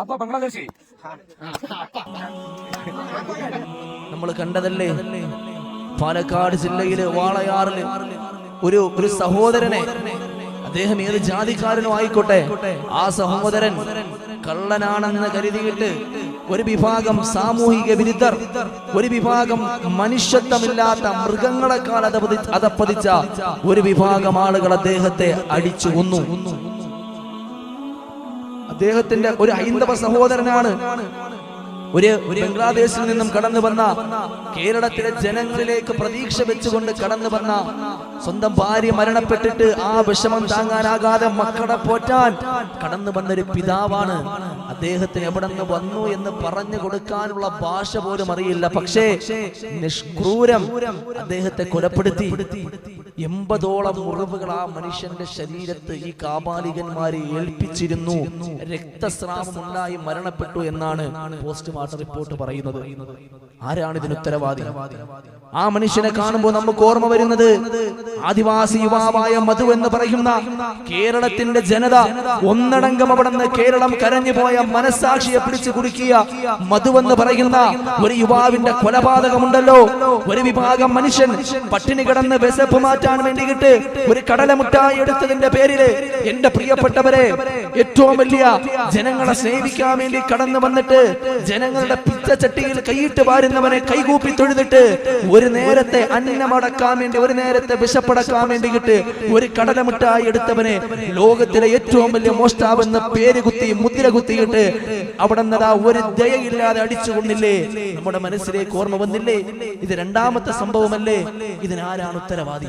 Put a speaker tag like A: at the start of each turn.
A: അപ്പൊ ബംഗ്ലാദേശി
B: നമ്മൾ കണ്ടതല്ലേ പാലക്കാട് ജില്ലയില് വാളയാറില് ഒരു സഹോദരനെ, അദ്ദേഹം ഏത് ജാതിക്കാരനും ആയിക്കോട്ടെ, ആ സഹോദരൻ കള്ളനാണെന്ന് കരുതിയിട്ട് ഒരു വിഭാഗം സാമൂഹിക വിരുദ്ധർ, ഒരു വിഭാഗം മനുഷ്യത്വമില്ലാത്ത മൃഗങ്ങളെക്കാൾ അതപ്പതിച്ച ഒരു വിഭാഗം ആളുകൾ അദ്ദേഹത്തെ അടിച്ചു കൊന്നു. അദ്ദേഹത്തിന്റെ ഒരു ഹൈന്ദവ സഹോദരനാണ്. ഒരു ബംഗ്ലാദേശിൽ നിന്നും കടന്നു വന്ന, കേരളത്തിലെ ജനങ്ങളിലേക്ക് പ്രതീക്ഷ വെച്ചുകൊണ്ട് കടന്നു വന്ന, സ്വന്തം ഭാര്യ മരണപ്പെട്ടിട്ട് ആ വിഷമം താങ്ങാനാകാതെ മക്കളെ പോറ്റാൻ കടന്നു വന്നൊരു പിതാവാണ്. അദ്ദേഹത്തിന് എവിടെ നിന്ന് വന്നു എന്ന് പറഞ്ഞു കൊടുക്കാനുള്ള ഭാഷ പോലും അറിയില്ല. പക്ഷേ നിഷ്ക്രൂരം അദ്ദേഹത്തെ കൊലപ്പെടുത്തി. 80ഓളം മുറിവുകൾ ആ മനുഷ്യന്റെ ശരീരത്ത് ഈ കാപാലികന്മാരെ ഏൽപ്പിച്ചിരുന്നു. രക്തസ്രാവം ഉണ്ടായി മരണപ്പെട്ടു എന്നാണ് പോസ്റ്റ്മോർട്ടം റിപ്പോർട്ട് പറയുന്നത്. ആരാണ് ഇതിന് ഉത്തരവാദി? ആ മനുഷ്യനെ കാണുമ്പോൾ നമുക്ക് ഓർമ്മ വരുന്നത് ആദിവാസി യുവാവായ മധു എന്ന് പറയുന്ന കേരളത്തിന്റെ ജനത ഒന്നടങ്കം അവിടെ നിന്ന് കേരളം കരഞ്ഞുപോയ മനസ്സാക്ഷിയെ പിടിച്ചു കുടുക്കിയ മധു എന്ന് പറയുന്ന ഒരു യുവാവിന്റെ കൊലപാതകമുണ്ടല്ലോ. ഒരു വിഭാഗം മനുഷ്യൻ പട്ടിണി കിടന്ന് വിശപ്പ് മാറ്റാൻ വേണ്ടിയിട്ട് ഒരു കടലമുട്ടായി എടുത്തതിന്റെ പേരില്, എന്റെ പ്രിയപ്പെട്ടവരെ, ഏറ്റവും വലിയ ജനങ്ങളെ സ്നേഹിക്കാൻ വേണ്ടി കടന്നു വന്നിട്ട് ജനങ്ങളുടെ പിച്ചച്ചട്ടിയിൽ കൈയിട്ട് വാരുന്നവനെ കൈകൂപ്പി തൊഴുതിട്ട് ഒരു നേരത്തെ അന്നമടക്കാൻ വേണ്ടി, ഒരു നേരത്തെ വിശപ്പടക്കാൻ വേണ്ടിയിട്ട് ഒരു കടലമുട്ടായി എടുത്തവനെ ലോകത്തിലെ ഏറ്റവും വലിയ മോഷ്ടാവെന്ന് പേര് കുത്തി മുദ്ര കുത്തിയിട്ട് അവിടെ നിന്നതാ ഒരു ദയയില്ലാതെ അടിച്ചു കൊന്നില്ലേ? നമ്മുടെ മനസ്സിലേക്ക് ഓർമ്മ വന്നില്ലേ? ഇത് രണ്ടാമത്തെ സംഭവമല്ലേ? ഇതിനാരാണ് ഉത്തരവാദി?